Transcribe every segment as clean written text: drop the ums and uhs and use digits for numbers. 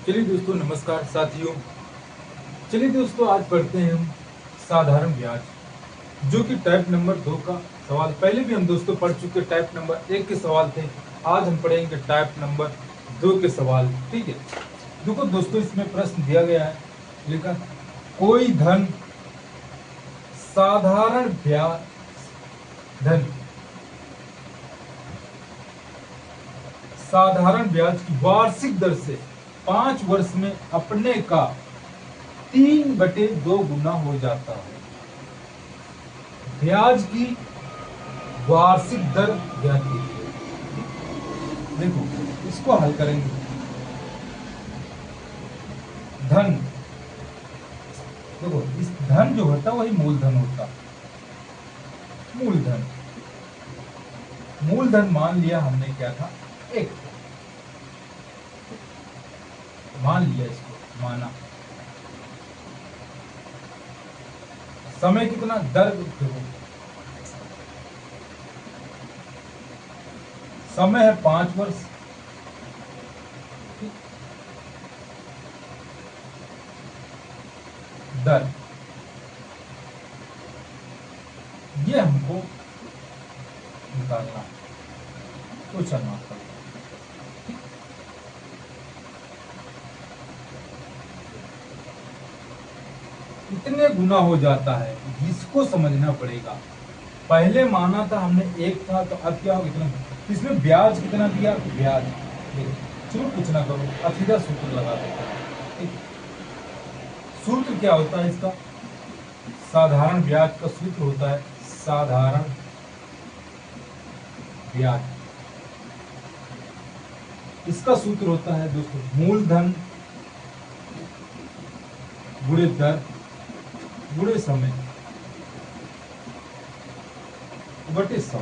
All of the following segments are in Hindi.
चलिए दोस्तों, नमस्कार साथियों। चलिए दोस्तों, आज पढ़ते हैं हम साधारण ब्याज, जो कि टाइप नंबर 2 का सवाल। पहले भी हम दोस्तों पढ़ चुके टाइप नंबर 1 के सवाल थे। आज हम पढ़ेंगे टाइप नंबर 2 के सवाल। ठीक है, देखो दोस्तों, इसमें प्रश्न दिया गया है, लिखा कोई धन साधारण ब्याज धन साधारण ब्याज की वार्षिक दर से 5 वर्ष में अपने का 3/2 गुना हो जाता है। ब्याज की वार्षिक दर ज्ञात कीजिए। देखो, इसको हल करेंगे। धन, देखो इस धन जो होता है वही मूलधन होता है। मूलधन मान लिया हमने, क्या था, एक, मान लिया, इसको माना। समय कितना, दर देखो, समय है 5 वर्ष। दर, ये हमको निकालना, क्वेश्चन मार्क करना। कितने गुना हो जाता है, इसको समझना पड़ेगा। पहले माना था हमने 1 था, तो अब क्या हो, कितना, इसमें ब्याज कितना दिया, ब्याज, चलो कुछ ना करो, अब सीधा सूत्र लगा दो। सूत्र क्या होता है इसका, साधारण ब्याज का सूत्र होता है साधारण ब्याज। इसका सूत्र होता है दोस्तों, मूलधन गुणे दर गुणे समय बटे 100।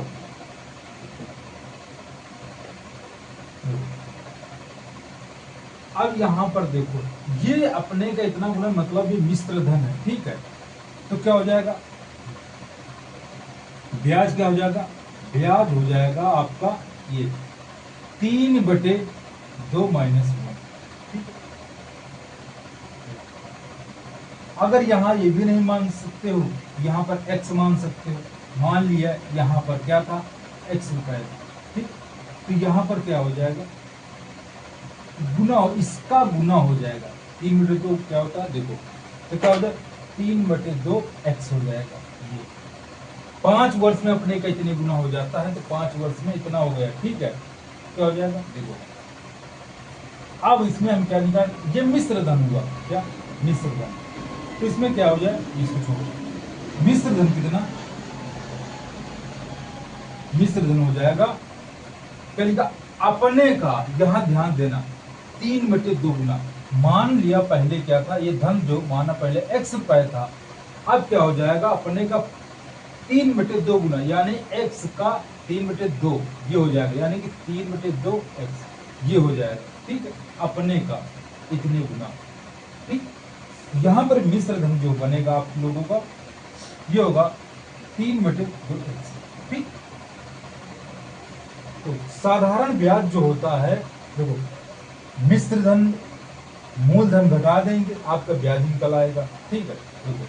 अब यहां पर देखो, ये अपने का इतना गुना, मतलब ये मिश्र धन है। ठीक है, तो क्या हो जाएगा, ब्याज क्या हो जाएगा, ब्याज हो जाएगा आपका ये 3/2 -1। अगर यहाँ ये भी नहीं मान सकते हो, यहाँ पर x मान सकते हो। मान लिया यहाँ पर क्या था, x रुपए। ठीक, तो यहाँ पर क्या हो जाएगा, गुना, इसका गुना हो जाएगा। 3/2 क्या होता है, देखो, तो क्या हो जाएगा, 3/2 x हो जाएगा। ये 5 वर्ष में अपने का इतने गुना हो जाता है, तो 5 वर्ष में इतना हो गया। ठीक है, क्या हो जाएगा, देखो। अब इसमें हम क्या निकाल, ये मिश्र धन हुआ, क्या, मिश्र धन। तो इसमें क्या हो जाए, इसको छोड़ो, मिश्र धन कितना, मिश्र धन हो जाएगा, क्या अपने का, यहां ध्यान देना, 3/2 गुना। मान लिया पहले क्या था, ये धन जो माना पहले x रुपए था, अब क्या हो जाएगा, अपने का 3/2 गुना, यानी x का 3/2 ये हो जाएगा, यानी कि 3/2 x ये हो जाएगा। ठीक है, अपने का इतने गुना। ठीक, यहां पर मिश्र धन जो बनेगा आप लोगों का, ये होगा 3/2 x। ठीक, तो साधारण ब्याज जो होता है, देखो, मिश्र धन मूलधन घटा देंगे, आपका ब्याज निकल आएगा। ठीक है, देखो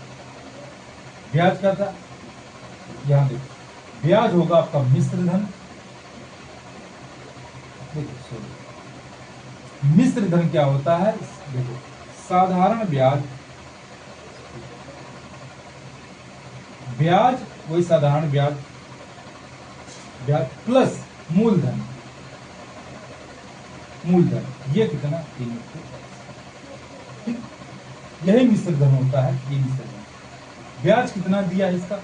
ब्याज क्या था, यहां देखो, ब्याज होगा आपका मिश्र धन। देखो, मिश्र धन क्या होता है, देखो, साधारण ब्याज, ब्याज वही साधारण ब्याज, ब्याज प्लस मूलधन, मूलधन ये कितना, 3/2। ठीक, यही मिश्र धन होता है, ये मिश्र धन। ब्याज कितना दिया है इसका,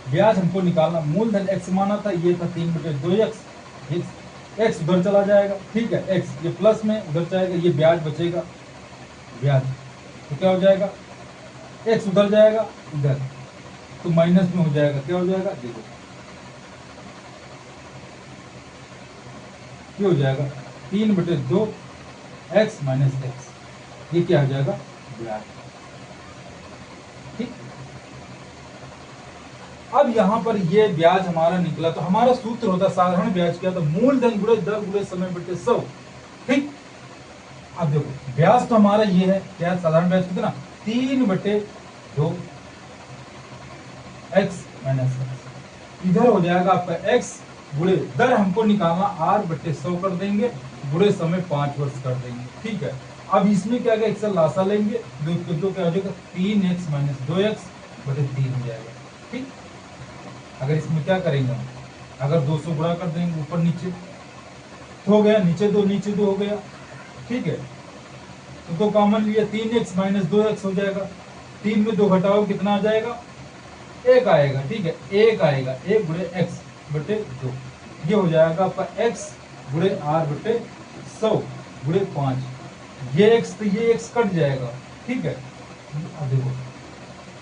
ब्याज हमको निकालना, मूलधन x माना था, ये था 3/2 x, x उधर चला जाएगा। ठीक है, x ये प्लस में उधर जाएगा, ये ब्याज बचेगा, ब्याज, तो क्या हो जाएगा, x उधर जाएगा इधर, तो माइनस में हो जाएगा, क्या हो जाएगा, देखो क्या हो जाएगा, 3/2 x - x, ये क्या हो जाएगा, ब्याज। ठीक, अब यहां पर ये ब्याज हमारा निकला, तो हमारा सूत्र होता है साधारण ब्याज क्या था, मूलधन गुणे दर गुणे समय बटे 100। ठीक। अब देखो ब्याज तो हमारा ये है, क्या साधारण ब्याज कितना, 3/2 x माइनस एक्स। इधर हो जाएगा आपका x गुणे दर हमको निकालना r/100 कर देंगे, गुणे समय 5 वर्ष कर देंगे। ठीक है, अब इसमें क्या क्या एक्सल लासा लेंगे, दो क्या हो जाएगा 3x माइनस 2x/3 हो जाएगा। ठीक, अगर इसमें क्या करेंगे हम, अगर 200 गुणा कर देंगे ऊपर नीचे तो हो गया, नीचे दो हो गया। ठीक है, तो कॉमन लिया 3x माइनस 2x हो जाएगा, 3 में 2 घटाओ कितना आ जाएगा, 1 आएगा। ठीक है, 1 आएगा, 1 गुणे x/2 ये हो जाएगा आपका x गुणे r/100 गुणे 5। ये x तो ये x कट जाएगा। ठीक है, अब देखो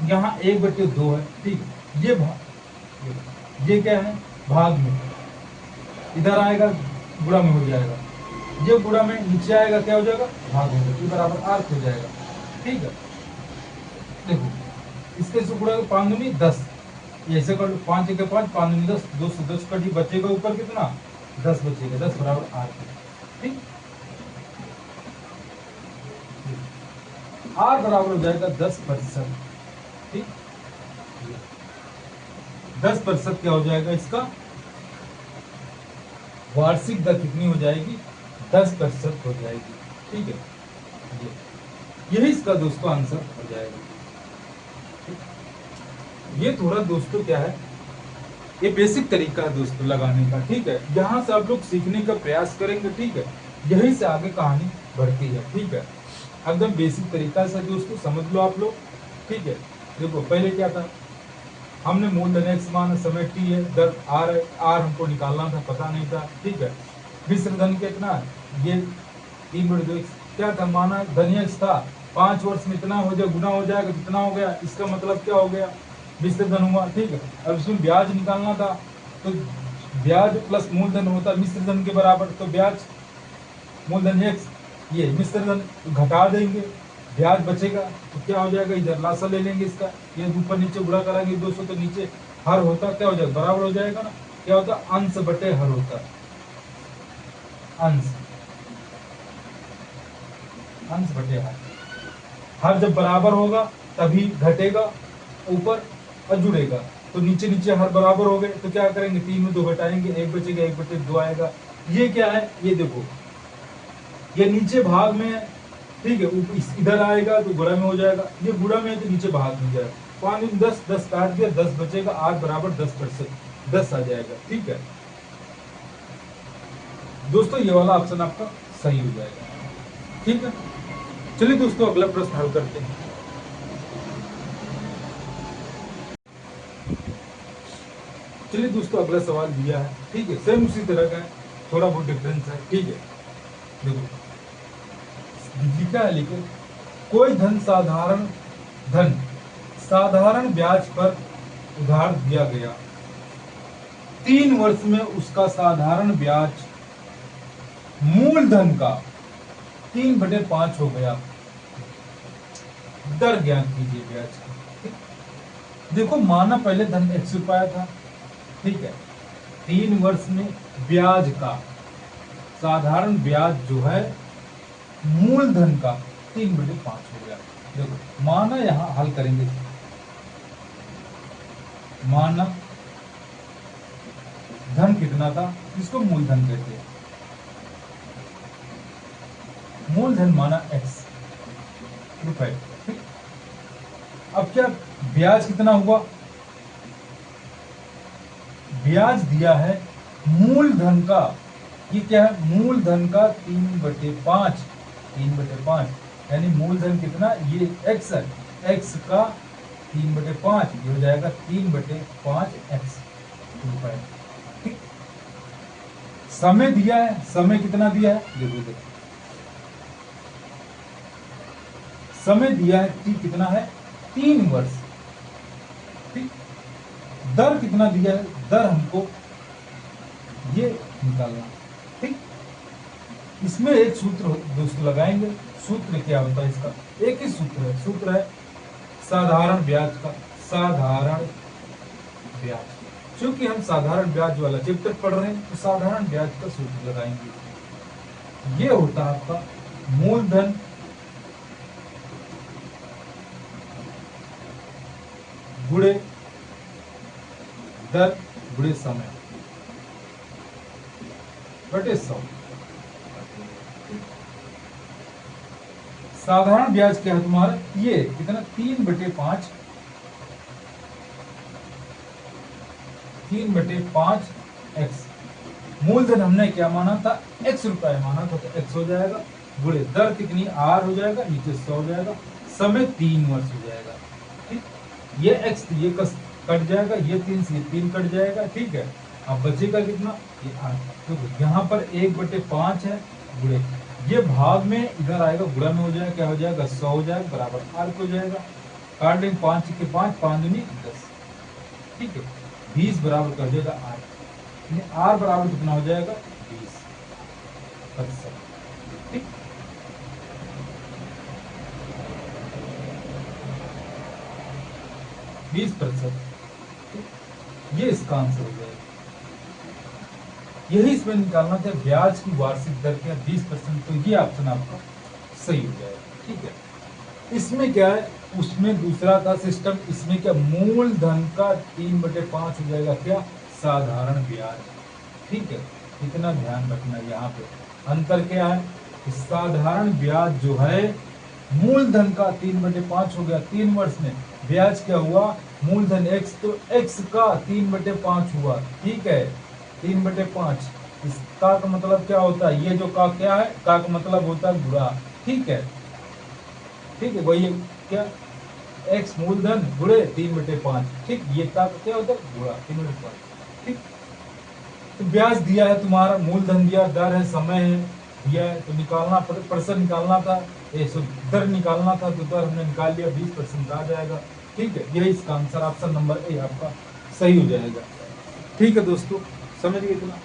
यहाँ 1/2 है। ठीक है, ये क्या है, भाग में, इधर आएगा गुणा में हो जाएगा, ये गुणा में नीचे आएगा क्या हो जाएगा, भाग में, ये बराबर आर्क हो जाएगा। ठीक है, देखो इसके से गुणा 5 दूनी 10, ऐसे कर लो, 5 1 5 5 दूनी 10, 2 से 10 कटी, बचेगा ऊपर कितना 10 बचेगा, 10 बराबर आर्क। ठीक, आर बराबर हो जाएगा 10%। ठीक, 10% क्या हो जाएगा, इसका वार्षिक दर कितनी हो जाएगी, 10% हो जाएगी। ठीक है, यही इसका दोस्तों आंसर हो जाएगा। ये थोड़ा दोस्तों क्या है, ये बेसिक तरीका है दोस्तों लगाने का। ठीक है, यहाँ से आप लोग सीखने का प्रयास करेंगे। ठीक है, यही से आगे कहानी बढ़ती है। ठीक है, एकदम बेसिक तरीका से दोस्तों समझ लो आप लोग। ठीक है, देखो पहले क्या था, हमने मूलधन x मान समय t है, दर r हमको निकालना था, पता नहीं था। ठीक है, मिश्र धन कितना, ये 3/2 क्या था, माना धन x था, 5 वर्ष में इतना हो जाए, गुना हो जाएगा, जितना हो गया, इसका मतलब क्या हो गया, मिश्र धन हुआ। ठीक है, अब इसमें ब्याज निकालना था, तो ब्याज प्लस मूलधन होता मिश्र धन के बराबर, तो ब्याज मूलधन x, ये मिश्र धन घटा देंगे, ब्याज बचेगा, तो क्या हो जाएगा, इधर लासा ले लेंगे इसका, ये ऊपर नीचे गुणा कराएंगे 200, तो नीचे हर होता क्या हो जाएगा, बराबर हो जाएगा ना, क्या होता, अंश बटे हर होता, अंश बटे हर जब बराबर होगा तभी घटेगा ऊपर और जुड़ेगा, तो नीचे नीचे हर बराबर हो गए, तो क्या करेंगे, 3 में 2 घटाएंगे, 1 बचेगा, 1/2 आएगा। ये क्या है, ये देखो ये नीचे भाग में है। ठीक है, इधर आएगा तो गुणा में हो जाएगा, ये गुणा में है तो नीचे भाग में जाएगा, 5 में 10 10 काट दिया, 10 बचेगा, r बराबर 10%, 10 आ जाएगा। ठीक है दोस्तों, ये वाला ऑप्शन आपका सही हो जाएगा। ठीक है, चलिए दोस्तों अगला प्रश्न हल करते हैं। चलिए दोस्तों अगला सवाल दिया है। ठीक है, सेम उसी तरह का है, थोड़ा बहुत डिफरेंस है। ठीक है, देखो लिखा है, लेकिन कोई धन साधारण ब्याज पर उधार दिया गया, 3 वर्ष में उसका साधारण ब्याज मूलधन का 3/5 हो गया, दर ज्ञात कीजिए ब्याज की। देखो माना पहले धन x रुपया था। ठीक है, 3 वर्ष में ब्याज का साधारण ब्याज जो है मूलधन का 3/5 हो गया। देखो माना यहां हल करेंगे, माना धन कितना था, इसको मूलधन कहते हैं, मूलधन माना x रुपए। ठीक, अब क्या ब्याज कितना हुआ, ब्याज दिया है मूलधन का, ये क्या है, मूलधन का 3/5, यानी मूलधन कितना, ये x है, x का 3/5, ये हो जाएगा 3/5 x रुपए। ठीक, समय दिया है, समय कितना दिया है, देखो समय दिया है t कितना है, 3 वर्ष। ठीक, दर कितना दिया है, दर हमको ये निकालना। ठीक, इसमें एक सूत्र दोस्तों लगाएंगे, सूत्र क्या होता है इसका, एक ही सूत्र है साधारण ब्याज का, साधारण ब्याज, क्योंकि हम साधारण ब्याज वाला चैप्टर पढ़ रहे हैं, तो साधारण ब्याज का सूत्र लगाएंगे। ये होता है आपका मूलधन गुणे दर गुणे समय बटे 100। साधारण ब्याज क्या है तुम्हारा, ये कितना 3/5, 3/5 एक्स। मूलधन हमने क्या माना था, x रुपए माना था, तो x हो जाएगा, गुणे दर कितनी r हो जाएगा, नीचे 100 हो जाएगा, समय 3 वर्ष हो जाएगा। ठीक, ये x ये कट जाएगा, ये 3 से 3 कट जाएगा। ठीक है, अब बचेगा कितना, ये 8। तो यहाँ पर 1/5 है, गुणे ये भाग में इधर आएगा, गुणा में हो जाएगा, क्या हो जाएगा 100 हो जाएगा, बराबर r हो जाएगा। काट लेंगे 5 के 5, 5 दूनी 10। ठीक है, 20 बराबर कर देगा r, r बराबर कितना हो जाएगा 20%। ठीक, ये इसका आंसर हो जाएगा। यही इसमें निकालना था, ब्याज की वार्षिक दर क्या 20%, तो ये ऑप्शन आपका सही हो जाएगा। ठीक है, इसमें क्या है, उसमें दूसरा था सिस्टम, इसमें क्या मूलधन का 3/5 हो जाएगा, क्या साधारण ब्याज। ठीक है, इतना ध्यान रखना, यहाँ पे अंतर क्या है, साधारण ब्याज जो है मूलधन का 3/5 हो गया, 3 वर्ष में ब्याज क्या हुआ, मूलधन x, तो x का 3/5 हुआ। ठीक है, 3/5, इसका का मतलब क्या होता है, ये जो का क्या है, का मतलब होता है गुणा। ठीक है, ठीक है, वही क्या x मूलधन गुणे 3/5। ठीक, ये का क्या होता है गुणा 3/5। ठीक, तो ब्याज दिया है तुम्हारा, मूलधन दिया, दर है, समय है दिया है, तो निकालना प्रतिशत निकालना था, दर निकालना था, तो दर हमने निकाल लिया, 20% आ जाएगा। ठीक है, यही इसका आंसर ऑप्शन नंबर ए आपका सही हो जाएगा। ठीक है दोस्तों, समझ गए इतना।